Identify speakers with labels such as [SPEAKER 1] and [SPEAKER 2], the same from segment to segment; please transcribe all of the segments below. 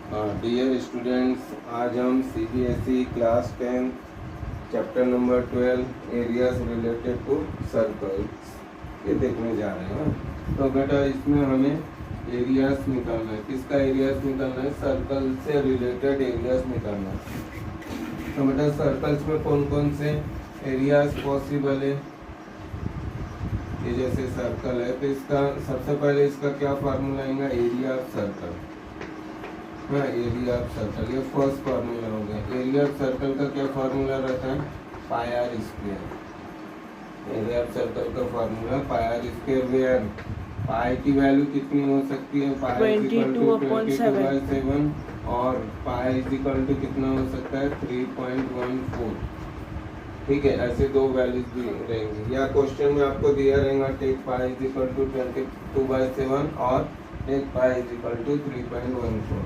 [SPEAKER 1] Dear students, आज हम CBSE class 10 chapter number 12 areas related to circles ये देखने जा रहे हैं। तो बेटा इसमें हमें एरियाज निकालना है। किसका एरियाज निकालना है? सर्कल से रिलेटेड एरियाज निकालना है। तो बेटा सर्कल्स में कौन कौन से एरियाज पॉसिबल है? ये जैसे सर्कल है तो इसका सबसे पहले इसका क्या फार्मूला आएगा? Area of circle. हाँ, एरिया ऑफ सर्कल ये फर्स्ट फार्मूला हो गया। एरिया ऑफ सर्कल का क्या फार्मूला रहता है? Pi r square. Area of circle का formula pi r square, where pi की वैल्यू कितनी हो सकती है? पाई इक्वल टू 22/7 और पाई इक्वल टू कितना हो सकता है? 3.14। ठीक है, ऐसे दो वैल्यूज भी रहेंगी। या क्वेश्चन में आपको दिया रहेगा टेक पाई इक्वल टू 22/7 और टेक पाई इक्वल टू 3.14।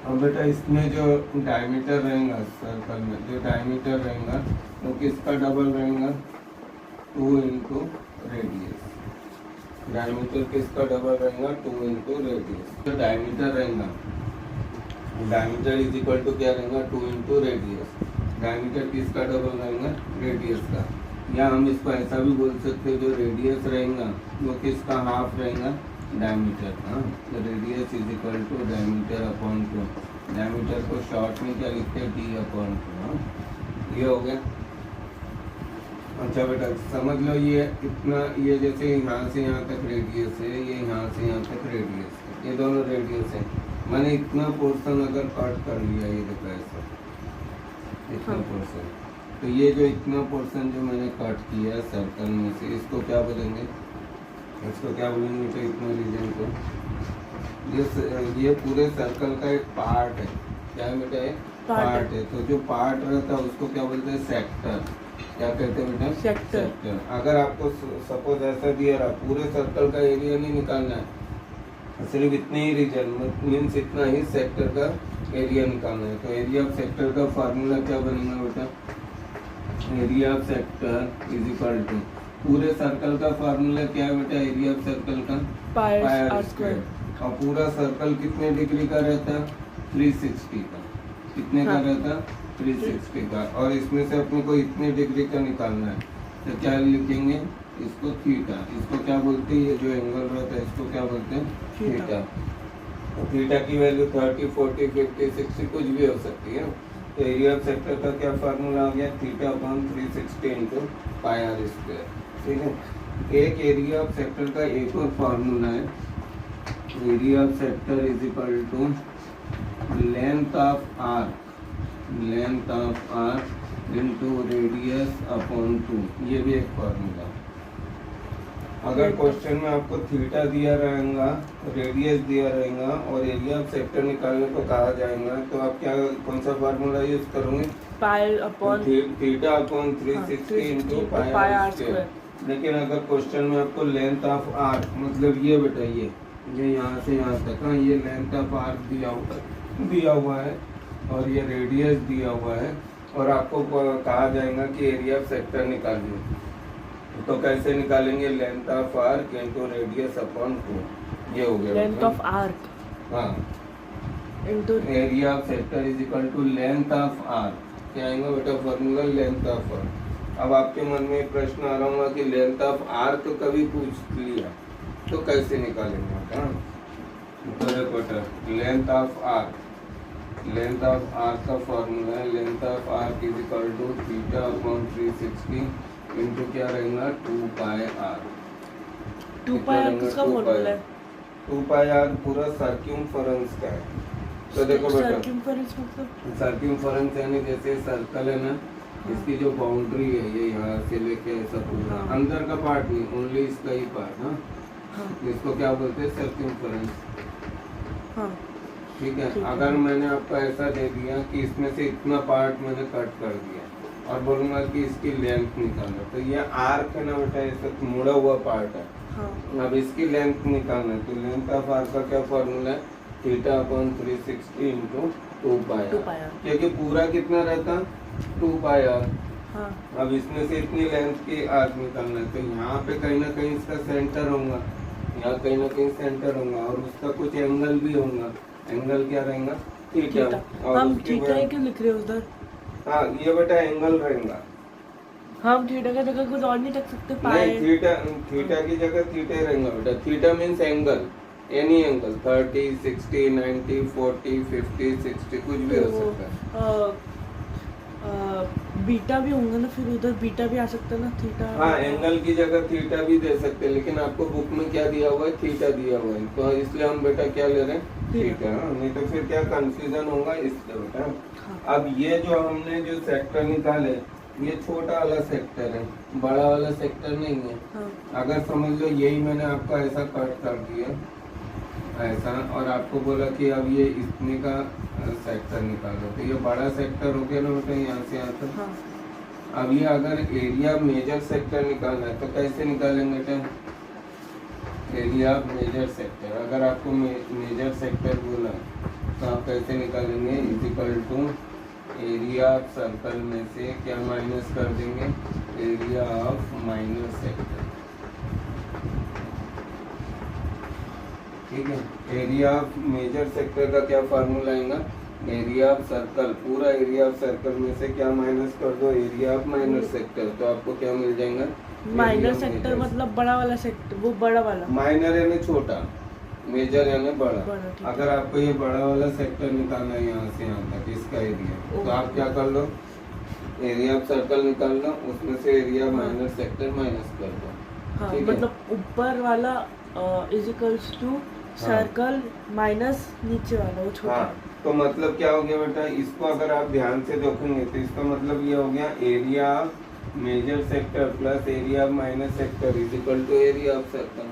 [SPEAKER 1] अब बेटा इसमें जो डायमीटर रहेगा सर्कल में, जो डायमीटर रहेगा वो किसका डबल रहेगा? 2 इंटू रेडियस। डायमीटर किसका डबल रहेगा? 2 इंटू रेडियस। तो डायमीटर रहेगा, डायमीटर इज इक्वल टू क्या रहेगा? 2 इंटू रेडियस। डायमीटर किसका डबल रहेगा? रेडियस का। या हम इसको ऐसा भी बोल सकते हैं, जो रेडियस रहेगा वो किसका हाफ रहेगा? डायमीटर। हाँ, तो radius is equal to diameter upon 2। Diameter को शॉर्ट में क्या लिखते हैं? D upon 2। हाँ, ये हो गया। अच्छा बेटा समझ लो, ये इतना, ये जैसे यहाँ से यहाँ तक रेडियस है, ये यहाँ से यहाँ तक रेडियस है, ये दोनों रेडियस है। मैंने इतना पोर्शन अगर कट कर लिया, ये देखो ऐसा इतना पोर्शन, तो ये जो इतना पोर्शन जो मैंने कट किया सर्कल में से, इसको क्या बोलेंगे? इसको क्या बोलेंगे? तो इतना रीजन को, ये पूरे सर्कल का एक पार्ट है। क्या है बेटा? एक पार्ट है। तो जो पार्ट रहता है उसको क्या बोलते हैं? सेक्टर। क्या कहते हैं बेटा? सेक्टर। अगर आपको सपोज ऐसा दिया रहा, पूरे सर्कल का एरिया नहीं निकालना है, सिर्फ इतने ही रीजन मीन्स इतना ही सेक्टर का एरिया निकालना है। तो एरिया ऑफ सेक्टर का फार्मूला क्या बनेगा बेटा? Area of sector is equal to, पूरे सर्कल का फार्मूला क्या है बेटा? एरिया ऑफ सर्कल का पाई आर स्क्वायर। और पूरा सर्कल कितने डिग्री का रहता है? 360 का। कितने का रहता? 360 का। और इसमें से अपने को इतने डिग्री का निकालना है, तो क्या लिखेंगे? इसको थीटा। इसको क्या बोलते हैं? ये जो एंगल रहता है इसको क्या बोलते हैं? थीटा। थीटा की वैल्यू 30, 40, 50, 60 कुछ भी हो सकती है। तो एरिया ऑफ सेक्टर का क्या फार्मूला आ गया? Theta upon 360 into pi r square. ठीक है। एक एरिया ऑफ सेक्टर का एक और फार्मूला है, area of sector is equal to length of arc, length of arc into radius upon 2। ये भी एक फार्मूला। अगर क्वेश्चन में आपको थीटा दिया रहेगा, रेडियस दिया रहेगा और एरिया ऑफ सेक्टर निकालने को कहा जाएगा, तो आप क्या, कौन सा फार्मूला यूज करोगे? Pi upon theta upon 360 into pi r square. लेकिन अगर क्वेश्चन में आपको लेंथ ऑफ आर्क, मतलब ये बेटा ये यहाँ से यहाँ तक, हाँ, ये लेंथ ऑफ आर्क दिया हुआ है और ये रेडियस दिया हुआ है, और आपको कहा जाएगा कि एरिया ऑफ सेक्टर निकालिए, तो कैसे निकालेंगे? Length of arc into radius upon 2। ये हो गया लेंथ ऑफ आर्क। हाँ, into area of sector is equal to length of arc. क्या आएगा बेटा फार्मूला? Length of arc. अब आपके मन में एक प्रश्न आ रहा होगा कि लेंथ ऑफ आर्क कभी पूछ लिया तो कैसे निकालेंगे? हाँ, तो देखो बेटा, length of arc, length of arc का फॉर्मूला है, length of arc is equal to theta upon 360 into क्या रहेगा? 2 पाई आर।
[SPEAKER 2] 2 पाई आर किसका फॉर्मूला है?
[SPEAKER 1] 2 पाई आर पूरा सर्क्यूमफरेंस का है। तो देखो बेटा,
[SPEAKER 2] सर्क्यूमफरेंस मतलब
[SPEAKER 1] सर्क्यूमफरेंस यानी जैसे सर्कल है ना, इसकी जो बाउंड्री है ये यहाँ से लेके ऐसा पूरा, अंदर का पार्ट नहीं, ओनली इसका ही पार्ट। हाँ, इसको क्या बोलते हैं? सर्क्यूमफरेंस।
[SPEAKER 2] हाँ,
[SPEAKER 1] ठीक है। अगर मैंने आपको ऐसा दे दिया कि इसमें से इतना पार्ट मैंने कट कर दिया और बोलूंगा कि इसकी लेंथ निकालना, तो ये आर्क है ना बेटा, ऐसा मुड़ा हुआ पार्ट है। हाँ। अब इसकी लेंथ निकालना है, तो लेंथ ऑफ आर्क का क्या फॉर्मूला है? Theta upon 360 into 2 pi R. क्योंकि पूरा कितना रहता? 2 पाई आर। हाँ। अब इसमें से इतनी लेंथ की आर्क निकालना है, तो यहाँ पे कहीं ना कहीं इसका सेंटर होगा, यहाँ कहीं ना कहीं सेंटर होगा और उसका कुछ एंगल भी होगा। एंगल क्या रहेगा, थीटा।
[SPEAKER 2] थीटा।
[SPEAKER 1] और
[SPEAKER 2] हम
[SPEAKER 1] उसके
[SPEAKER 2] थीटा ही
[SPEAKER 1] बाद
[SPEAKER 2] क्यों लिख रहे हैं उधर?
[SPEAKER 1] हाँ ये बेटा एंगल रहेगा।
[SPEAKER 2] हम थीटा का जगह कुछ और नहीं रख सकते?
[SPEAKER 1] नहीं
[SPEAKER 2] पाए।
[SPEAKER 1] थीटा की जगह थीटा ही रहेगा बेटा। Theta means angle, any angle, 30, 60, 90, 40, 50, 60 कुछ भी हो सकता है।
[SPEAKER 2] बीटा भी होंगे ना, फिर उधर बीटा भी आ सकता है ना, थीटा।
[SPEAKER 1] हाँ एंगल की जगह थीटा भी दे सकते हैं, लेकिन आपको बुक में क्या दिया हुआ है, थीटा दिया हुआ है, तो इसलिए हम बेटा क्या ले रहे हैं, थीटा। नहीं तो फिर क्या कंफ्यूजन होगा इसलिए बेटा।
[SPEAKER 2] हाँ।
[SPEAKER 1] अब ये जो हमने जो सेक्टर निकाले, ये छोटा वाला सेक्टर है, बड़ा वाला सेक्टर नहीं है।
[SPEAKER 2] हाँ।
[SPEAKER 1] अगर समझ लो यही मैंने आपका ऐसा कट कर दिया ऐसा, और आपको बोला कि अब ये इतने का सेक्टर निकालो, तो ये बड़ा सेक्टर हो गया ना बेटा, यहाँ से यहाँ तक।
[SPEAKER 2] हाँ।
[SPEAKER 1] अब ये अगर एरिया मेजर सेक्टर निकालना है तो कैसे निकालेंगे बेटा, एरिया मेजर सेक्टर। अगर आपको मेजर सेक्टर बोला तो आप कैसे निकालेंगे, equal to area of circle में से क्या माइनस कर देंगे, एरिया ऑफ माइनर सेक्टर। ठीक है, एरिया ऑफ मेजर सेक्टर का क्या फार्मूला आएगा, एरिया ऑफ सर्कल, पूरा एरिया ऑफ सर्कल में से क्या माइनस कर दो, एरिया ऑफ माइनर सेक्टर, तो आपको क्या मिल जाएगा,
[SPEAKER 2] माइनर सेक्टर मतलब बड़ा वाला सेक्टर, वो बड़ा वाला।
[SPEAKER 1] माइनर यानी छोटा, मेजर यानी बड़ा।
[SPEAKER 2] ठीक है।
[SPEAKER 1] अगर आपको ये बड़ा वाला सेक्टर निकालना है यहाँ से यहाँ तक इसका एरिया, तो आप क्या कर लो, एरिया ऑफ सर्कल निकाल लो, उसमें से एरिया माइनर सेक्टर माइनस कर दो।
[SPEAKER 2] हाँ,
[SPEAKER 1] ठीक है?
[SPEAKER 2] मतलब ऊपर वाला is equals to circle minus नीचे वाला वो छोटा।
[SPEAKER 1] हाँ, तो मतलब क्या हो गया बेटा, इसको अगर आप ध्यान से देखेंगे तो इसका मतलब ये हो गया area major sector plus area minus sector is equal to area of circle.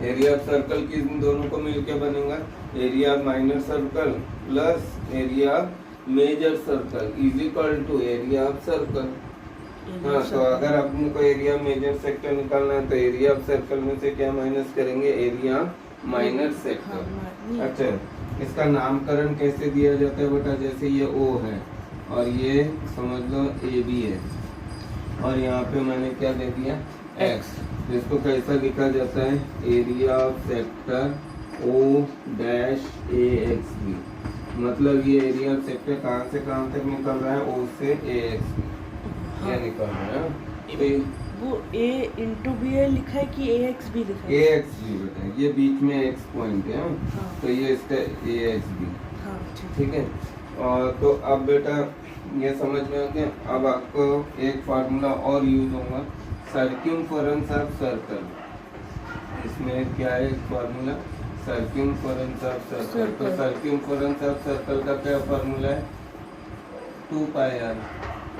[SPEAKER 1] Area of circle की इन दोनों को मिलके बनेगा area minor circle plus area major circle is equal to area of circle. हाँ, तो अगर अपने को एरिया मेजर सेक्टर निकालना है तो एरिया ऑफ सर्कल में से क्या माइनस करेंगे, एरिया माइनर सेक्टर।
[SPEAKER 2] हाँ,
[SPEAKER 1] अच्छा, इसका नामकरण कैसे दिया जाता है बेटा, जैसे ये O है और ये समझ लो AB है, और यहाँ पे मैंने क्या दे दिया X, जिसको कैसा लिखा जाता है, एरिया ऑफ सेक्टर O-AXB। मतलब ये एरिया ऑफ सेक्टर कहाँ से कहाँ तक निकल रहा है, O से AXB ये निकल रहा है। तो
[SPEAKER 2] वो A इंटू बी लिखा है कि AXB लिखा है?
[SPEAKER 1] AXB बेटा, ये बीच में X पॉइंट है।
[SPEAKER 2] हाँ।
[SPEAKER 1] तो ये इसका AXB।
[SPEAKER 2] हाँ,
[SPEAKER 1] ठीक है, और तो अब बेटा ये समझ में आ गया। अब आपको एक फार्मूला और यूज होगा, सर्क्यूमफरेंस ऑफ सर्कल। इसमें क्या है फार्मूला, सर्क्यूमफरेंस ऑफ सर्कल। तो सर्क्यूमफरेंस ऑफ सर्कल का क्या फार्मूला है, 2πr।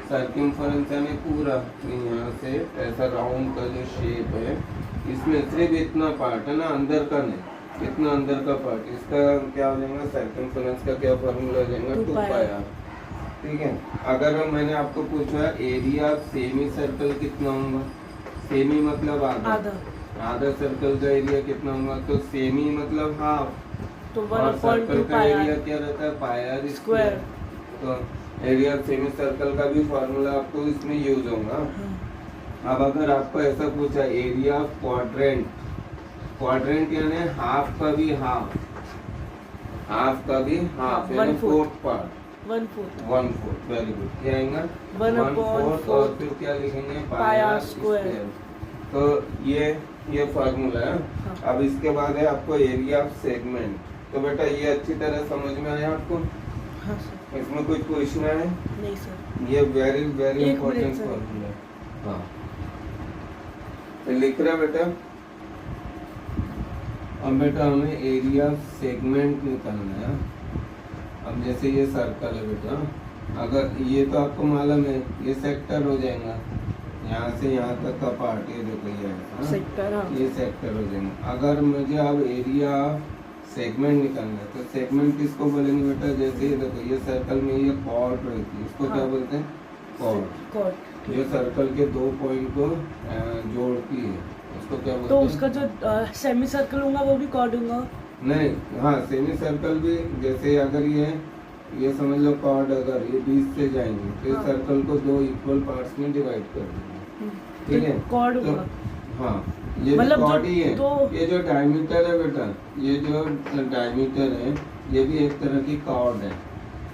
[SPEAKER 1] सर्क्यूमफरेंस यानी पूरा, यहाँ से ऐसा राउंड का जो शेप है, इसमें सिर्फ इतना पार्ट है ना, अंदर का नहीं, इतना अंदर का पार्ट, इसका क्या हो जाएगा, सर्कमफरेंस का क्या फार्मूला हो जाएगा, 2πr। ठीक है, अगर मैंने आपको पूछा एरिया ऑफ सेमी सर्कल कितना होगा, सेमी मतलब आधा, आधा सर्कल का एरिया कितना होगा, तो सेमी मतलब हाफ,
[SPEAKER 2] तो
[SPEAKER 1] और सर्कल का एरिया क्या रहता है, पायर स्क्वायर। तो एरिया ऑफ सेमी सर्कल का भी फार्मूला आपको इसमें यूज होगा। अब अगर आपको ऐसा पूछा एरिया ऑफ क्वाड्रेंट, क्वाड्रेंट यानी हाफ का भी हाफ, हाफ का भी हाफ यानी फोर्थ पार्ट, 1/4। वेरी गुड, क्या आएगा 1/4, और फिर क्या लिखेंगे, पाया स्क्वायर। तो ये फार्मूला है।
[SPEAKER 2] हाँ।
[SPEAKER 1] अब इसके बाद है आपको एरिया ऑफ सेगमेंट। तो बेटा ये अच्छी तरह समझ में आया आपको,
[SPEAKER 2] हाँ सर।
[SPEAKER 1] इसमें कुछ पूछना है,
[SPEAKER 2] नहीं सर,
[SPEAKER 1] ये वेरी वेरी
[SPEAKER 2] एक
[SPEAKER 1] इंपॉर्टेंट
[SPEAKER 2] मिनट सर।
[SPEAKER 1] फार्मूला है। हाँ, तो लिख रहे बेटा। अब बेटा हमें एरिया सेगमेंट निकालना है। अब जैसे ये सर्कल है बेटा, अगर ये तो आपको मालूम है ये सेक्टर हो जाएगा, यहाँ से यहाँ तक का पार्ट, ये देखो ये है
[SPEAKER 2] सेक्टर, हाँ।
[SPEAKER 1] ये सेक्टर हो जाएगा। अगर मुझे अब एरिया सेगमेंट निकालना है तो सेगमेंट किसको बोलेंगे बेटा, जैसे ये देखो ये सर्कल में ये कॉर्ड रहती है, इसको क्या बोलते हैं, कॉर्ड। ये सर्कल के दो पॉइंट को जोड़ती है, उसको क्या बोलते
[SPEAKER 2] तो
[SPEAKER 1] हैं,
[SPEAKER 2] उसका जो सेमी सर्कल होगा वो भी कॉर्ड होगा?
[SPEAKER 1] नहीं, हाँ सेमी सर्कल भी, जैसे अगर ये समझ लो कॉर्ड, अगर ये बीच से जाएंगे तो इस
[SPEAKER 2] हाँ।
[SPEAKER 1] सर्कल को दो इक्वल पार्ट्स में डिवाइड कर देंगे। ठीक है,
[SPEAKER 2] कॉर्ड
[SPEAKER 1] तो
[SPEAKER 2] होगा।
[SPEAKER 1] हाँ, ये
[SPEAKER 2] मतलब
[SPEAKER 1] भी
[SPEAKER 2] जो
[SPEAKER 1] कॉर्ड ही है।
[SPEAKER 2] दो-
[SPEAKER 1] ये जो डायमीटर है बेटा, ये जो डायमीटर है ये भी एक तरह की कॉर्ड है,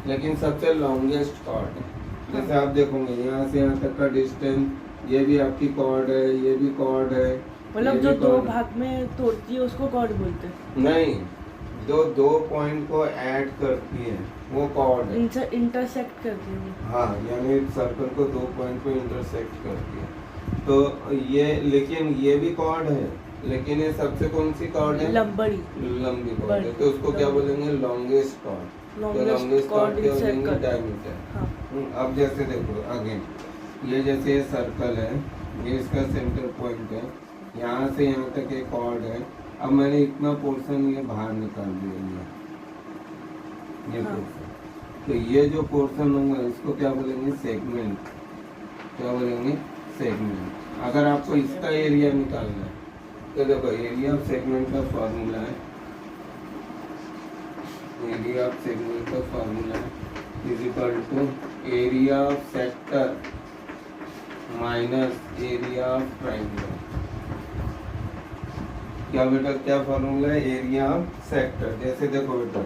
[SPEAKER 1] लेकिन सबसे लॉन्गेस्ट कॉर्ड है। जैसे आप देखोगे यहाँ से यहाँ तक का डिस्टेंस, ये भी आपकी कॉर्ड है, ये भी कॉर्ड है,
[SPEAKER 2] मतलब
[SPEAKER 1] ये
[SPEAKER 2] जो
[SPEAKER 1] भी
[SPEAKER 2] दो
[SPEAKER 1] chord है।
[SPEAKER 2] भाग में तोड़ती है उसको कॉर्ड बोलते हैं।
[SPEAKER 1] नहीं, जो दो पॉइंट को ऐड करती है वो कॉर्ड है।
[SPEAKER 2] इंटरसेक्ट करती है वो।
[SPEAKER 1] हाँ, यानी सर्कल को दो पॉइंट पे इंटरसेक्ट करती है। तो ये, लेकिन ये भी कॉर्ड है, लेकिन ये सबसे कौन सी कॉर्ड है?
[SPEAKER 2] लंबड़ी।
[SPEAKER 1] लंबी कॉर्ड है, तो उसको क्या बोलेंगे? Longest chord. तो लॉन्गेस्ट कॉर्ड क्या बोलेंगे? डायमीटर।
[SPEAKER 2] हाँ।
[SPEAKER 1] अब जैसे देखो अगेन, ये जैसे ये सर्कल है, ये इसका सेंटर पॉइंट है, यहाँ से यहाँ तक एक कॉर्ड है। अब मैंने इतना पोर्शन ये बाहर निकाल दिया, ये
[SPEAKER 2] हाँ।
[SPEAKER 1] पोर्शन। तो ये जो पोर्शन होगा इसको क्या बोलेंगे? सेगमेंट। क्या बोलेंगे? सेगमेंट। अगर आपको इसका एरिया निकालना है तो देखो, एरिया ऑफ सेगमेंट का फॉर्मूला है, एरिया ऑफ सेगमेंट का फॉर्मूला है is equal to area of sector minus area of triangle. क्या बेटा, क्या फॉर्मूला है? Area of sector. जैसे देखो बेटा,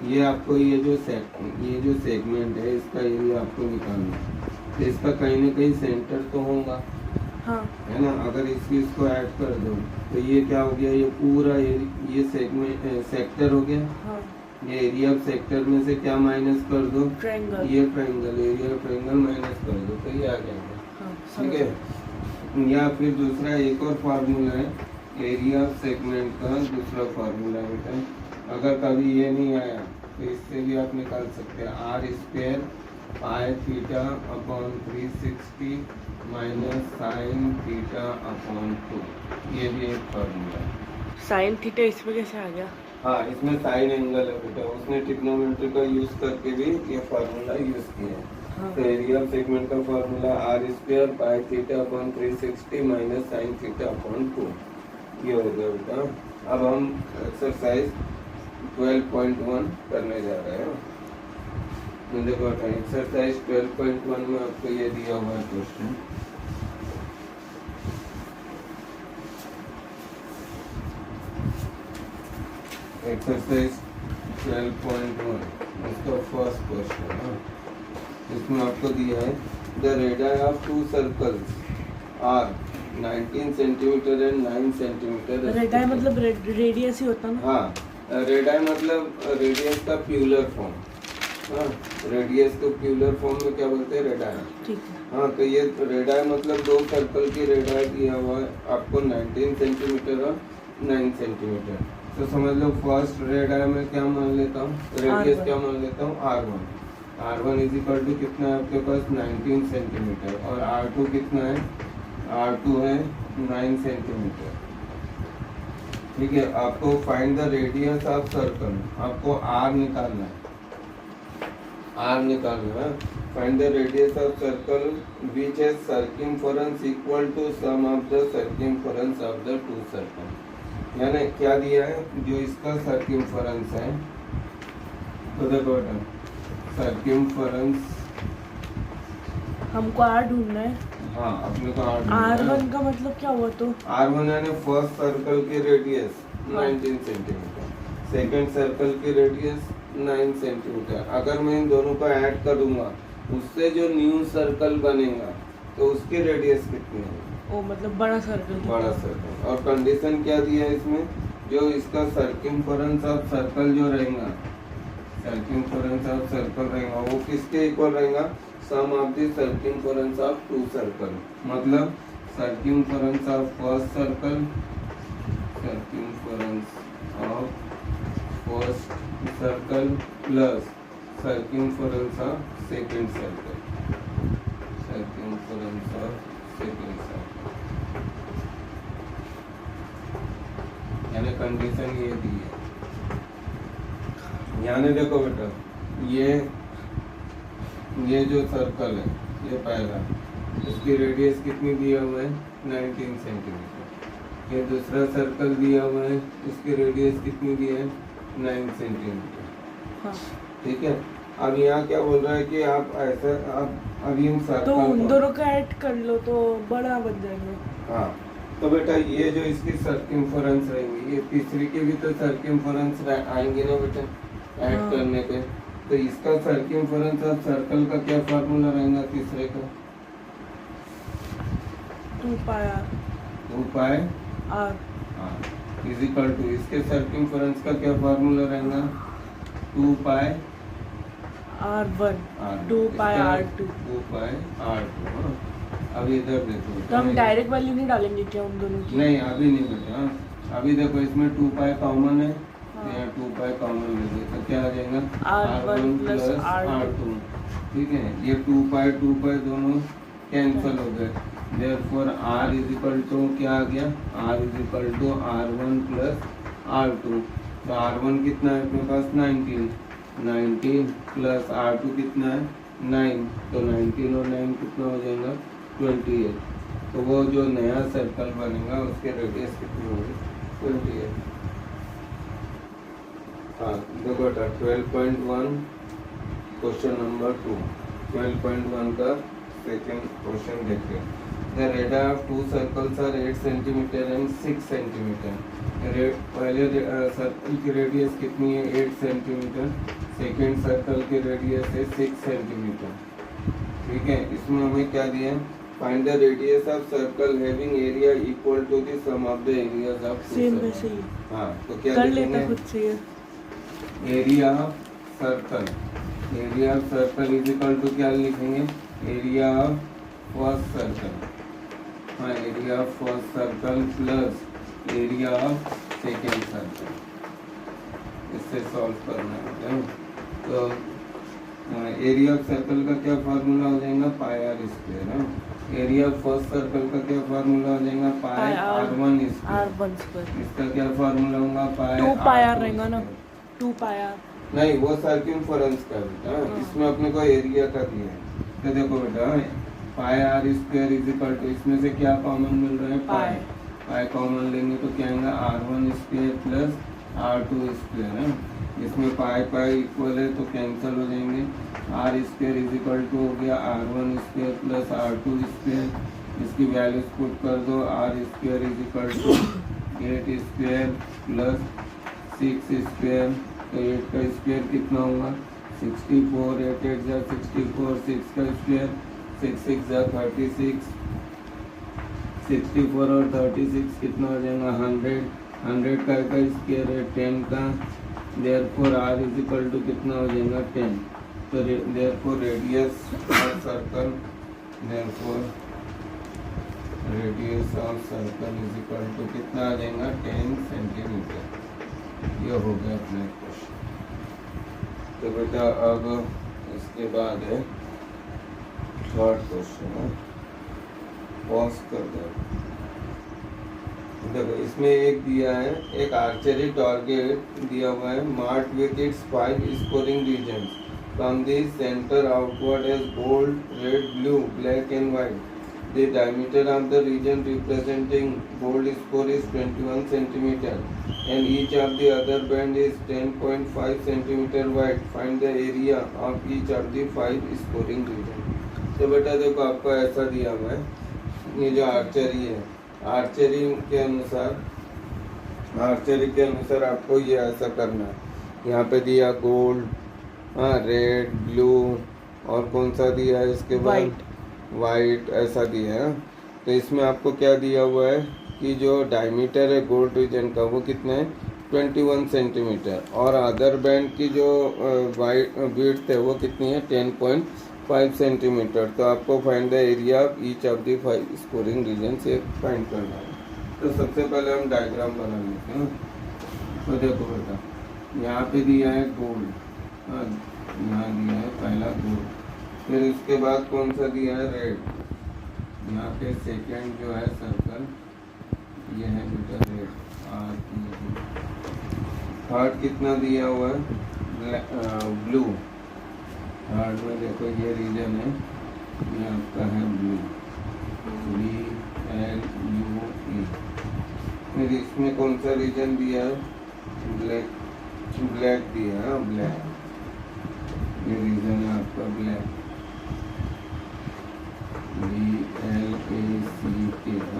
[SPEAKER 1] ये आपको ये जो सेगमेंट है इसका एरिया आपको निकालना है, तो इसका कहीं ना कहीं सेंटर तो होगा,
[SPEAKER 2] हाँ।
[SPEAKER 1] है ना? अगर इसको ऐड कर दो तो ये क्या हो गया? ये पूरा ये सेगमेंट सेक्टर हो गया।
[SPEAKER 2] हाँ।
[SPEAKER 1] ये एरिया ऑफ सेक्टर में से क्या माइनस कर दो?
[SPEAKER 2] ट्रायंगल।
[SPEAKER 1] ये triangle, area of triangle minus कर दो तो ये आ जाएगा।
[SPEAKER 2] हाँ,
[SPEAKER 1] ठीक है। या फिर दूसरा एक और फार्मूला है एरिया ऑफ सेगमेंट का, दूसरा फार्मूला है। अगर कभी ये नहीं आया तो इससे भी आप निकाल सकते हैं, R square pi theta upon 360 minus sine theta upon 2। ये भी एक फार्मूला है।
[SPEAKER 2] साइन थीटा इसमें कैसे आ गया?
[SPEAKER 1] हाँ, इसमें साइन एंगल है बेटा, उसने ट्रिग्नोमेट्री का यूज करके भी ये फार्मूला यूज किया है।
[SPEAKER 2] हाँ।
[SPEAKER 1] तो एरिया ऑफ सेगमेंट का formula R square pi theta upon 360 minus sine theta upon 2। ये हो गया बेटा। अब हम एक्सरसाइज 12.1 करने जा रहे हैं। तो देखो एक्सरसाइज 12.1 में आपको ये दिया हुआ है क्वेश्चन। एक्सरसाइज 12.1 इसका फर्स्ट क्वेश्चन है। इसमें आपको दिया है the radius of two circles are 19 centimetre and 9 centimetre.
[SPEAKER 2] Radii मतलब रेडियस ही होता है ना?
[SPEAKER 1] हाँ, रेडाई मतलब रेडियस का प्यूलर फॉर्म। हाँ, रेडियस को प्यूलर फॉर्म में क्या बोलते हैं? रेडाई।
[SPEAKER 2] ठीक है।
[SPEAKER 1] हाँ, तो ये रेडाई मतलब दो सर्कल की रेडाई दिया हुआ है आपको 19 सेंटीमीटर और 9 सेंटीमीटर। तो समझ लो फर्स्ट रेडाई में क्या मान लेता हूँ? रेडियस क्या मान लेता हूँ? R1। R1 is equal to कितना है आपके पास? 19 सेंटीमीटर। और R2 कितना है? R2 है 9 सेंटीमीटर। ठीक है, आपको find the radius of circle, आपको R निकालना है, R निकालना है। Find the radius of circle which has circumference equal to sum of the circumference of the two circle. यानी क्या दिया है? जो इसका सर्कमफरेंस है, तो देखो बेटा सर्कमफरेंस
[SPEAKER 2] हमको R ढूंढना है।
[SPEAKER 1] हाँ, अपने को
[SPEAKER 2] R1 का मतलब क्या हुआ? तो
[SPEAKER 1] R1 यानी फर्स्ट सर्कल की रेडियस 19 सेंटीमीटर, सेकंड सर्कल की रेडियस 9 सेंटीमीटर। अगर मैं इन दोनों को ऐड करूंगा उससे जो न्यू सर्कल बनेगा तो उसकी रेडियस कितनी है?
[SPEAKER 2] ओ मतलब बड़ा सर्कल।
[SPEAKER 1] बड़ा सर्कल। और कंडीशन क्या दिया है इसमें? जो इसका सर्कमफरेंस ऑफ सर्कल जो रहेगा, सर्कमफरेंस ऑफ सर्कल रहेगा वो किसके इक्वल रहेगा? Sum of the circumference of two circle. मतलब circumference of first circle, circumference of first circle plus circumference of second circle, circumference of second circle. यानी condition ये दी है। यानी देखो बेटा, ये जो सर्कल है, ये पहला, इसकी रेडियस कितनी दिया हुआ है? 19 सेंटीमीटर। ये दूसरा सर्कल दिया हुआ है, इसकी रेडियस कितनी दी है? 9 सेंटीमीटर।
[SPEAKER 2] हाँ।
[SPEAKER 1] ठीक है। अब यहाँ क्या बोल रहा है कि आप ऐसा, आप अभी इन सर्कल
[SPEAKER 2] तो उन दोनों का ऐड कर लो तो बड़ा बन जाएगा।
[SPEAKER 1] हाँ, तो बेटा ये जो इसकी सर्कमफरेंस रहेंगी, ये तीसरी की भी तो सर्कमफरेंस आएंगी ना बेटा ऐड
[SPEAKER 2] हाँ।
[SPEAKER 1] करने पे। तो इसका सर्कमफरेंस ऑफ सर्कल का क्या फार्मूला रहेगा तीसरे का?
[SPEAKER 2] 2 pi are
[SPEAKER 1] 2 pi
[SPEAKER 2] r
[SPEAKER 1] r is equal to, इसके सर्कमफरेंस का क्या फार्मूला रहेगा? 2 पाई
[SPEAKER 2] R1
[SPEAKER 1] are
[SPEAKER 2] 2 pi R2।
[SPEAKER 1] 2 pi R2। अब इधर देखो
[SPEAKER 2] तो हम डायरेक्ट वैल्यू नहीं डालेंगे क्या उन दोनों की?
[SPEAKER 1] नहीं अभी नहीं बेटा, अभी देखो इसमें 2 पाई कॉमन है,
[SPEAKER 2] हाँ।
[SPEAKER 1] यहाँ 2 पाई कॉमन ले लो तो क्या आ जाएगा?
[SPEAKER 2] R1 plus
[SPEAKER 1] R2। ठीक है, ये 2 पाई दोनों कैंसल हो गए, therefore R is equal to क्या आ गया? R is equal to R1 plus R2। तो R1 कितना है अपने पास? 19 प्लस R2 कितना है? 9। तो 19 और 9 कितना हो जाएगा? 28। तो वो जो नया सर्कल बनेगा उसके रेडियस कितनी होगी? 28। हाँ देखो 12.1 क्वेश्चन नंबर 2, 12.1 का सेकेंड क्वेश्चन देखिए। The radius of two circles are 8 centimetre and 6 centimetre. पहले सर्कल की रेडियस कितनी है? 8 सेंटीमीटर। सेकेंड सर्कल की रेडियस है 6 सेंटीमीटर। ठीक है, इसमें हमें क्या दिया है? Find the radius of circle having area equal to the sum of the areas of two
[SPEAKER 2] same
[SPEAKER 1] circle.
[SPEAKER 2] वैसे ही
[SPEAKER 1] हाँ तो क्या
[SPEAKER 2] कर
[SPEAKER 1] लिखेंगे?
[SPEAKER 2] लेता खुद से ये।
[SPEAKER 1] Area of circle, area of circle is equal to क्या लिखेंगे? Area of first circle. हाँ, area of first circle plus area of second circle. इससे सॉल्व करना है। तो एरिया ऑफ सर्कल का क्या फार्मूला हो जाएगा? पाई आर स्क्वायर है। एरिया ऑफ फर्स्ट सर्कल का क्या फार्मूला हो जाएगा? पाई R1 स्क्वायर।
[SPEAKER 2] R1 स्क्वायर
[SPEAKER 1] इसका क्या फार्मूला होगा? पाई
[SPEAKER 2] 2 पाई आर
[SPEAKER 1] R2
[SPEAKER 2] रहेगा ना,
[SPEAKER 1] स्क्वायर।
[SPEAKER 2] 2 pi are.
[SPEAKER 1] नहीं वो सर्कमफरेंस का बेटा, इसमें अपने को एरिया का दिया है। तो देखो बेटा pi r square is equal to, इसमें से क्या कॉमन मिल रहा है? पाई। पाई कॉमन लेंगे तो क्या आएगा? R1 square plus R2 square है। इसमें पाई पाई इक्वल है तो कैंसिल हो जाएंगे। R square is equal to हो गया R1 square plus R2 square. इसकी वैल्यूज पुट कर दो। R square is equal to 8 square plus 6 square. तो 8 का स्क्वायर कितना होगा? 64। 8 8 जा 64, 6 का स्क्वायर 6 6 जा 36, 64 और 36 कितना हो जाएगा? 100। 100 का स्क्वायर है 10 का, therefore R is equal to कितना हो जाएगा? 10। तो therefore radius of circle, therefore radius of circle is equal to कितना आ जाएगा? 10 सेंटीमीटर। ये हो गया अपना क्वेश्चन। तो बेटा अब इसके बाद है थर्ड क्वेश्चन। पॉज कर दो। देखो इसमें एक दिया है, एक आर्चरी टारगेट दिया हुआ है, marked with its 5 scoring regions from the centre outward as gold, red, blue, black and white. The diameter of the region representing gold score is 21 cm and each of the other band is 10.5 cm wide. Find the area of each of the 5 scoring region. तो बेटा देखो आपको ऐसा दिया हुआ है, ये जो आर्चरी है, आर्चरी के अनुसार आपको ये ऐसा करना है। यहाँ पे दिया गोल्ड, हाँ रेड, ब्लू और कौन सा दिया है इसके बाद? वाइट ऐसा दिया है। तो इसमें आपको क्या दिया हुआ है कि जो डायमीटर है गोल्ड रीजन का वो कितना है? 21 सेंटीमीटर और अदर बैंड की जो वाइट विड्थ है वो कितनी है? 10.5 सेंटीमीटर। तो आपको find the area of each of the 5 scoring region से फाइंड करना है। तो सबसे पहले हम डायग्राम बना लेते हैं। तो देखो बेटा यहाँ पे दिया है गोल्ड, यहाँ दिया है पहला गोल्ड, फिर इसके बाद कौन सा दिया है? रेड। यहाँ पे सेकेंड जो है सर्कल ये है बेटा रेड, थर्ड कितना दिया हुआ है? ब्लू। थर्ड में देखो ये रीजन है, ये आपका है ब्लू, BLUE। फिर इसमें कौन सा रीजन दिया है? ब्लैक। ब्लैक दिया है, ब्लैक, ये रीजन है आपका ब्लैक। BLACK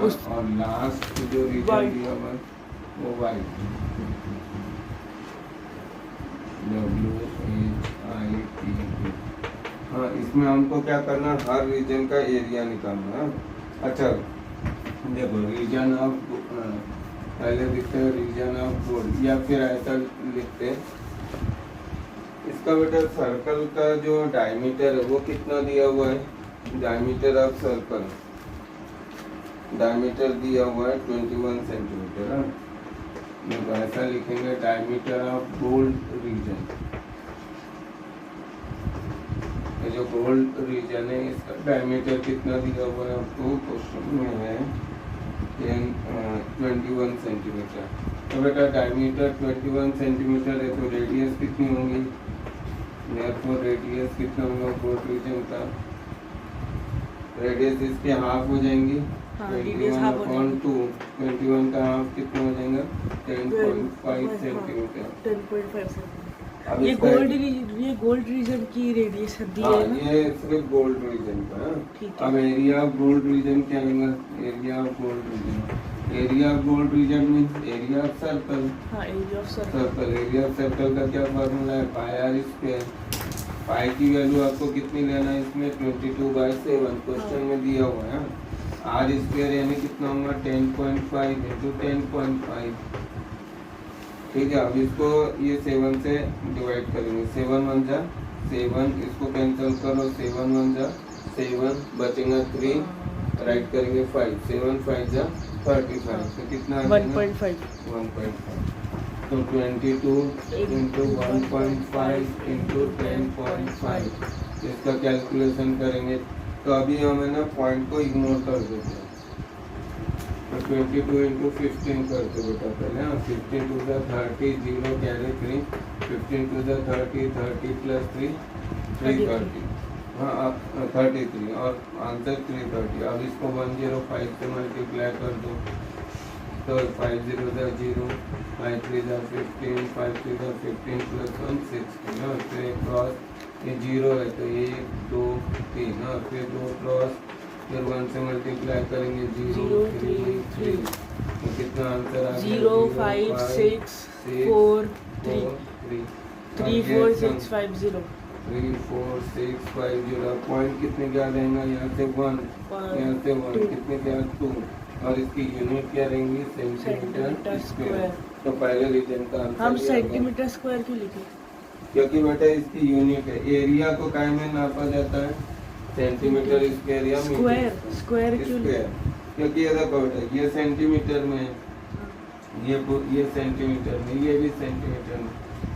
[SPEAKER 2] उस-
[SPEAKER 1] और लास्ट जो रीजन
[SPEAKER 2] White.
[SPEAKER 1] दिया हुआ है वो वाइट WHITE। हाँ, इसमें हमको क्या करना, हर रीजन का एरिया निकालना है। अच्छा देखो, रीजन ऑफ पहले लिखते हैं रीजन ऑफ गोल्ड, या फिर ऐसा लिखते हैं इसका बेटा सर्कल का जो डायमीटर है वो कितना दिया हुआ है, डायमीटर ऑफ सर्कल, डायमीटर दिया हुआ है 21 सेंटीमीटर है। तो ऐसा लिखेंगे डायमीटर ऑफ गोल्ड रीजन, ये जो गोल्ड रीजन है इसका डायमीटर कितना दिया हुआ है आपको क्वेश्चन में है 21 सेंटीमीटर। तो बेटा डायमीटर 21 सेंटीमीटर है तो रेडियस कितनी होंगी, therefore रेडियस कितना होगा गोल्ड रीजन का, रेडियस इसके हाफ हो जाएंगी,
[SPEAKER 2] हाँ, radius half हो जाएंगी।
[SPEAKER 1] 21 का हाफ कितना हो जाएगा 10.5 सेंटीमीटर।
[SPEAKER 2] 10.5 सेंटीमीटर।
[SPEAKER 1] अब
[SPEAKER 2] ये
[SPEAKER 1] इसका-
[SPEAKER 2] गोल्ड रीजन की रेडिएशन दी
[SPEAKER 1] हाँ,
[SPEAKER 2] है ना?
[SPEAKER 1] ये सिर्फ गोल्ड रीजन का है।
[SPEAKER 2] ठीक है।
[SPEAKER 1] अब एरिया ऑफ गोल्ड रीजन क्या होगा, area of gold region, area of gold region means area of circle,
[SPEAKER 2] हाँ, area of circle.
[SPEAKER 1] Circle area of circle का क्या फार्मूला है, पाई आर स्क्वायर। पाई की वैल्यू आपको कितनी लेना है इसमें 22/7 क्वेश्चन में दिया हुआ है। आर स्क्वायर यानी कितना होगा 10.5 इंटू 10.5। ठीक है, अब इसको ये 7 से डिवाइड करेंगे, 7 1 जा 7, इसको कैंसिल करो, 7 1 जा 7, बचेगा 3, राइट करेंगे 5, 7 5 जा 35, तो कितना आ जाएगा
[SPEAKER 2] 1.5।
[SPEAKER 1] 1.5। तो 22 इंटू 1.5 इंटू 10.5, इसका कैलकुलेशन करेंगे। तो अभी हमें ना पॉइंट को इग्नोर कर देते हैं, तो 22 इंटू 15 करते बेटा पहले, हाँ 15 to the 30, 0 carry 3, 15 to the 30, 30 plus 3 330, हाँ 33 और आंसर 330। अब इसको 105 से मल्टीप्लाई कर दो, तो 5 0 द 0, 5 3 द 15, 5 3 द 15 प्लस 1 16, हाँ फिर एक क्रॉस, ये 0 है तो 1 2 3, हाँ फिर 2 क्रॉस, फिर 1 से मल्टीप्लाई करेंगे 0 3 3, तो कितना आंसर आ गया
[SPEAKER 2] 0 5 6 4 3 3 4 6 5 0।
[SPEAKER 1] 3 4 6 5 0। पॉइंट कितने क्या रहेगा, यहाँ से 1, यहाँ से 1, कितने क्या 2, और इसकी यूनिट क्या रहेंगी सेंटीमीटर स्क्वायर। तो पहले रीजन का आंसर
[SPEAKER 2] हम
[SPEAKER 1] ये आ गया।
[SPEAKER 2] सेंटीमीटर स्क्वायर क्यों लिखे?
[SPEAKER 1] क्योंकि बेटा इसकी यूनिट है, एरिया को काय में नापा जाता है सेंटीमीटर स्क्वायर या
[SPEAKER 2] स्क्वायर क्यों लिखे?
[SPEAKER 1] स्क्वायर, क्योंकि ये देखो बेटा ये सेंटीमीटर में है, ये सेंटीमीटर में, ये भी सेंटीमीटर में,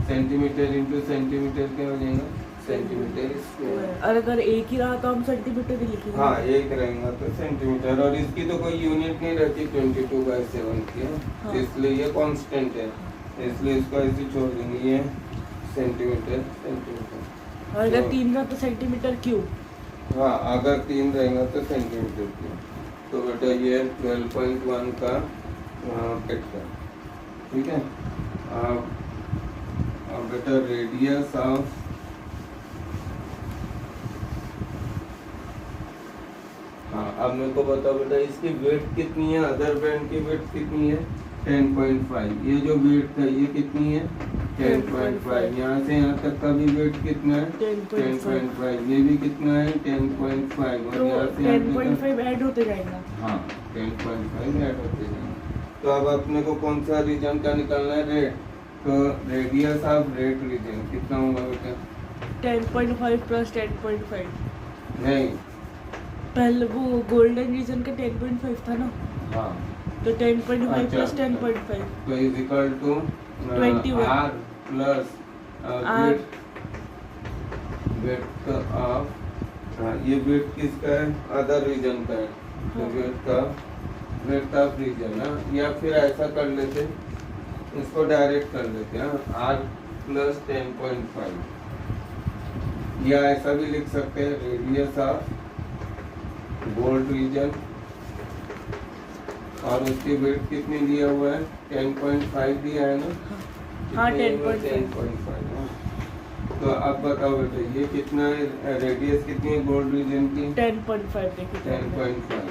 [SPEAKER 1] सेंटीमीटर इंटू सेंटीमीटर क्या हो जाएगा सेंटीमीटर स्क्वायर।
[SPEAKER 2] और अगर एक ही रहा तो हम सेंटीमीटर ही लिखेंगे।
[SPEAKER 1] हाँ, एक रहेगा तो सेंटीमीटर, और इसकी तो कोई यूनिट नहीं रहती 22/7 की,
[SPEAKER 2] हाँ।
[SPEAKER 1] इसलिए ये कांस्टेंट है, इसलिए इसको ऐसे छोड़ देंगे, ये सेंटीमीटर।
[SPEAKER 2] और अगर 3 रहा तो सेंटीमीटर क्यों?
[SPEAKER 1] हाँ, अगर 3 रहेगा तो सेंटीमीटर की। तो बेटा ये 12.1 का फैक्टर, ठीक है। अब बेटा रेडियस ऑफ हाँ, अब मेरे को बताओ बेटा इसकी वेट कितनी है, अदर बैंड की वेट कितनी है 10.5, ये जो वेट था ये कितनी है 10.5, यहाँ से यहाँ तक का भी वेट कितना है 10.5, ये भी कितना है 10.5, और
[SPEAKER 2] तो
[SPEAKER 1] यहाँ से यहाँ तक
[SPEAKER 2] 10.5 ऐड होते जाएगा।
[SPEAKER 1] हाँ 10.5 ऐड होते जाएंगे। तो अब अपने को कौन सा रीजन का निकालना है रेड, तो रेडियस ऑफ रेड रीजन कितना होगा बेटा
[SPEAKER 2] 10.5 प्लस 10.5।
[SPEAKER 1] नहीं,
[SPEAKER 2] पहले वो गोल्डन रीजन का 10.5 था ना,
[SPEAKER 1] हाँ
[SPEAKER 2] तो 10.5
[SPEAKER 1] अच्छा,
[SPEAKER 2] प्लस 10.5
[SPEAKER 1] तो is equal to
[SPEAKER 2] 21
[SPEAKER 1] R plus
[SPEAKER 2] R।
[SPEAKER 1] Weight of, ये वेट किसका है अदर रीजन का है, तो
[SPEAKER 2] हाँ।
[SPEAKER 1] वेट ऑफ रीजन है, या फिर ऐसा कर लेते इसको डायरेक्ट कर लेते हैं आर प्लस 10.5, या ऐसा भी लिख सकते हैं रेडियस ऑफ गोल्ड रीजन, और उसकी वेट कितनी दिया हुआ है 10.5 दिया है ना,
[SPEAKER 2] हाँ,
[SPEAKER 1] कितनी है वो?
[SPEAKER 2] 10.5।
[SPEAKER 1] 10.5, हाँ। तो अब बताओ बेटा ये कितना है, रेडियस कितनी है गोल्ड रीजन की?
[SPEAKER 2] 10.5 देखिए
[SPEAKER 1] 10.5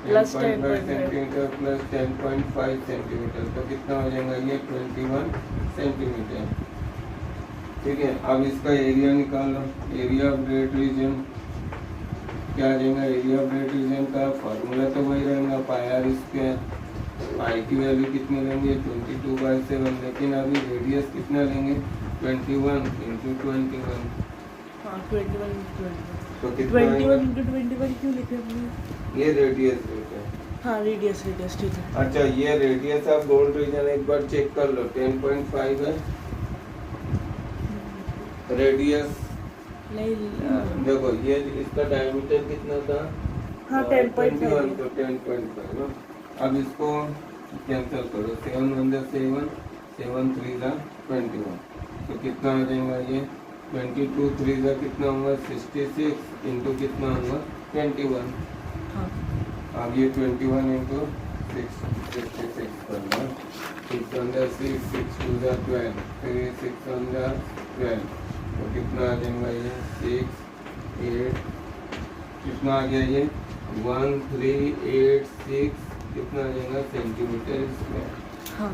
[SPEAKER 2] Plus
[SPEAKER 1] 10.5
[SPEAKER 2] 10.5
[SPEAKER 1] सेंटीमीटर प्लस 10.5 सेंटीमीटर, तो कितना हो जाएगा ये 21 सेंटीमीटर। ठीक है, अब इसका एरिया निकालो, एरिया ऑफ ग्रेट रीजन क्या आ जाएगा? एरिया ऑफ ग्रेट रीजन का फॉर्मूला तो वही रहेगा, पाई आर स्क्वायर। पाई की वैल्यू कितनी लेंगे? 22/7, लेकिन अभी रेडियस कितना लेंगे? 21 इंटू 21।
[SPEAKER 2] हाँ 21 into 21
[SPEAKER 1] तो कितना
[SPEAKER 2] 21 into 21 क्यों लिखे हमने?
[SPEAKER 1] ये रेडियस है।
[SPEAKER 2] हाँ रेडियस ठीक है।
[SPEAKER 1] अच्छा ये रेडियस ऑफ गोल्ड रीजन एक बार चेक कर लो, 10.5 है रेडियस।
[SPEAKER 2] नहीं
[SPEAKER 1] देखो ये इसका डायमीटर कितना था?
[SPEAKER 2] हाँ 10.5
[SPEAKER 1] 21, तो 10.5 ना। अब इसको कैंसिल करो, 7 1 जा 7, 7 3 जा 21, तो कितना आ जाएगा ये? 22 3 जा कितना होगा? 66 इंटू कितना होगा? 21।
[SPEAKER 2] हाँ
[SPEAKER 1] अब ये 21 इंटू 66 करना, 6 1 जा 6, 6 2 जा 12, फिर 6 1 जा 12, तो कितना आ जाएगा ये? 6 8 कितना आ गया ये? 1386 कितना आ जाएगा? Centimetre square.
[SPEAKER 2] हाँ